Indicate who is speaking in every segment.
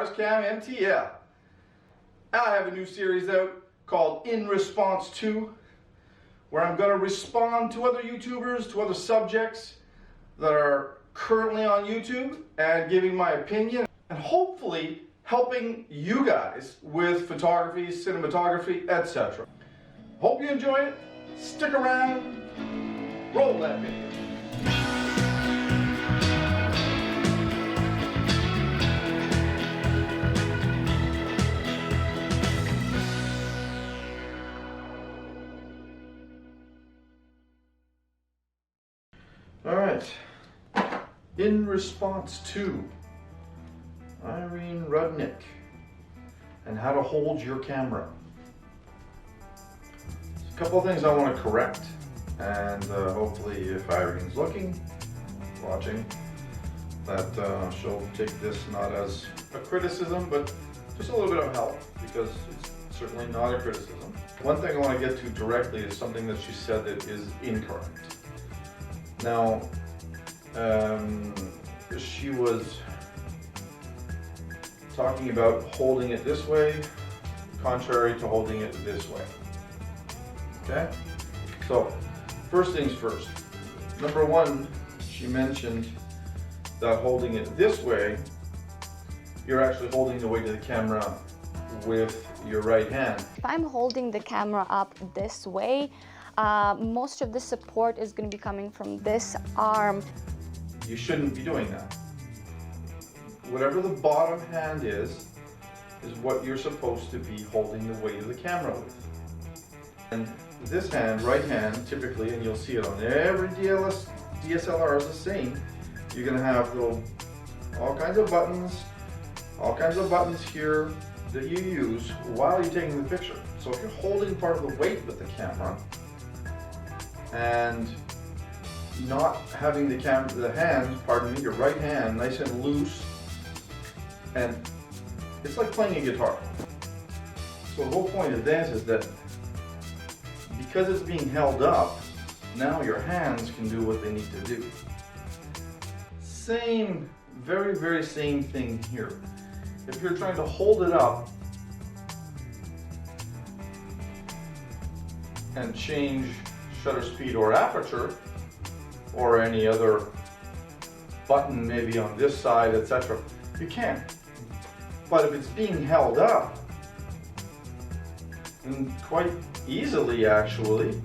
Speaker 1: Mars Cam MTL. I have a new series out called In Response To, where I'm going to respond to other YouTubers, to other subjects that are currently on YouTube, and giving my opinion, and hopefully helping you guys with photography, cinematography, etc. Hope you enjoy it. Stick around. Roll that video. All right. In Response To, Irene Rudnyk, and how to hold your camera. There's a couple of things I want to correct, and hopefully if Irene's watching, that she'll take this not as a criticism, but just a little bit of help, because it's certainly not a criticism. One thing I want to get to directly is something that she said that is incorrect. Now, she was talking about holding it this way, contrary to holding it this way. Okay? So, first things first. Number one, she mentioned that holding it this way, you're actually holding the weight of the camera with your right hand.
Speaker 2: If I'm holding the camera up this way, most of the support is going to be coming from this arm.
Speaker 1: You shouldn't be doing that. Whatever the bottom hand is what you're supposed to be holding the weight of the camera with. And this hand, right hand, typically, and you'll see it on every DSLR is the same, you're going to have all kinds of buttons here that you use while you're taking the picture. So if you're holding part of the weight with the camera and not having the hand, your right hand, nice and loose, and it's like playing a guitar. So the whole point of this is that because it's being held up, now your hands can do what they need to do. Same, very, very same thing here. If you're trying to hold it up and change shutter speed or aperture, or any other button maybe on this side, etc., you can. But if it's being held up, and quite easily actually,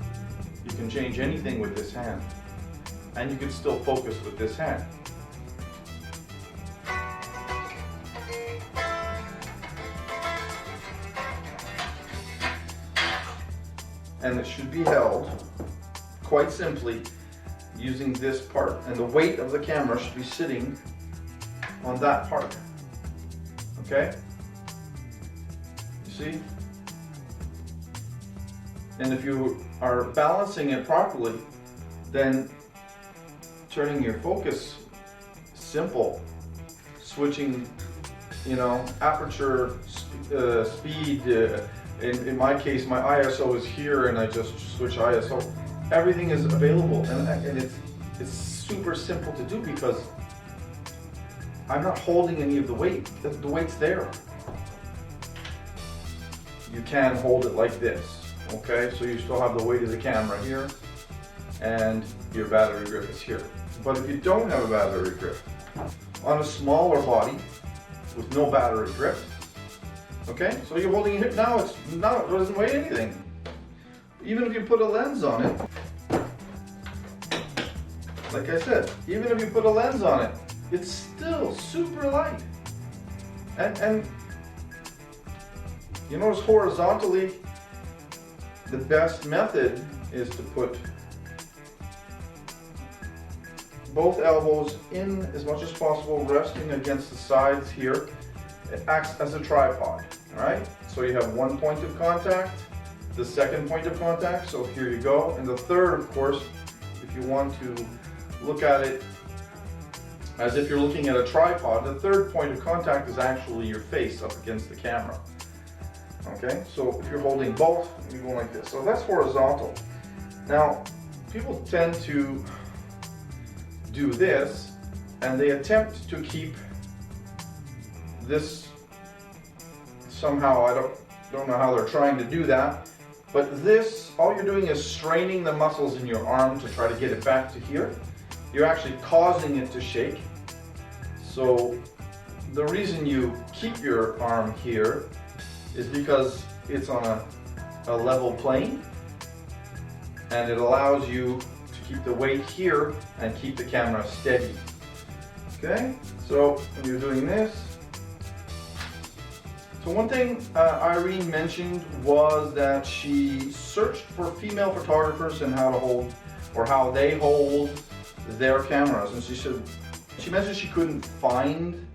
Speaker 1: you can change anything with this hand, and you can still focus with this hand. And it should be held quite simply using this part, and the weight of the camera should be sitting on that part. Okay? You see? And if you are balancing it properly, then turning your focus, simple, switching, aperture, speed. In my case, my ISO is here, and I just switch ISO. Everything is available, and it's super simple to do because I'm not holding any of the weight. The weight's there. You can hold it like this, okay? So you still have the weight of the camera here, and your battery grip is here. But if you don't have a battery grip, on a smaller body with no battery grip, okay? So you're holding it now, it doesn't weigh anything. Even if you put a lens on it, like I said, even if you put a lens on it, it's still super light. And you notice horizontally, the best method is to put both elbows in as much as possible, resting against the sides here. It acts as a tripod, all right? So you have one point of contact, the second point of contact, so here you go. And the third, of course, if you want to look at it as if you're looking at a tripod, the third point of contact is actually your face up against the camera. Okay, so if you're holding both, you go like this. So that's horizontal. Now, people tend to do this, and they attempt to keep this somehow, I don't know how they're trying to do that. But this, all you're doing is straining the muscles in your arm to try to get it back to here. You're actually causing it to shake. So the reason you keep your arm here is because it's on a level plane, and it allows you to keep the weight here and keep the camera steady. Okay, so when you're doing this, so one thing Irene mentioned was that she searched for female photographers and how to hold, or how they hold their cameras, and she mentioned she couldn't find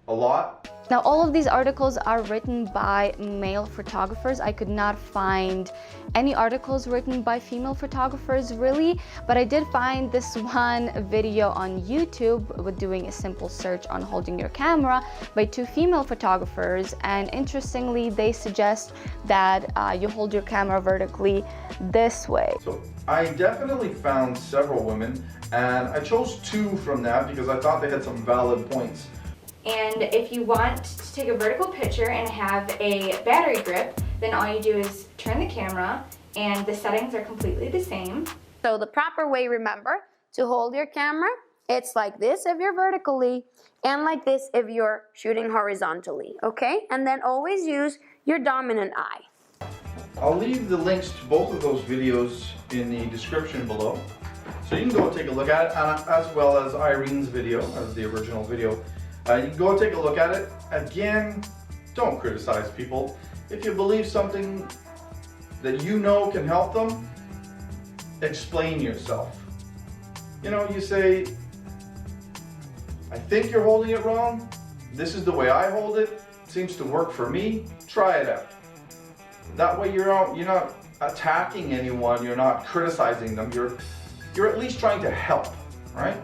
Speaker 1: a lot.
Speaker 2: Now, all of these articles are written by male photographers. I could not find any articles written by female photographers really, but I did find this one video on YouTube with doing a simple search on holding your camera by 2 female photographers, and interestingly they suggest that you hold your camera vertically this way.
Speaker 1: So I definitely found several women, and I chose 2 from that because I thought they had some valid points.
Speaker 3: And if you want to take a vertical picture and have a battery grip, then all you do is turn the camera and the settings are completely the same.
Speaker 4: So the proper way, remember, to hold your camera, it's like this if you're vertically and like this if you're shooting horizontally, okay? And then always use your dominant eye.
Speaker 1: I'll leave the links to both of those videos in the description below, so you can go and take a look at it, as well as Irene's video, as the original video. You can go and take a look at it. Again, don't criticize people. If you believe something that you know can help them, explain yourself. You know, you say, I think you're holding it wrong. This is the way I hold it. Seems to work for me. Try it out. That way you're not attacking anyone. You're not criticizing them. You're at least trying to help, right?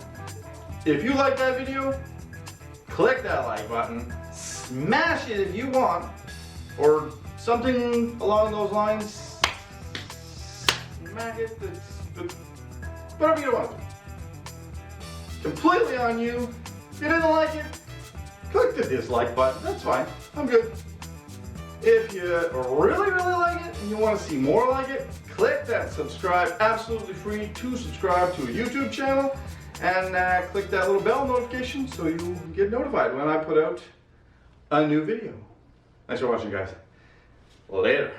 Speaker 1: If you like that video, click that like button, smash it if you want, or something along those lines, smack it, whatever you want. Completely on you. If you didn't like it, click the dislike button, that's fine, I'm good. If you really like it and you want to see more like it, click that subscribe, absolutely free to subscribe to a YouTube channel. And click that little bell notification so you get notified when I put out a new video. Thanks for watching, guys. Later.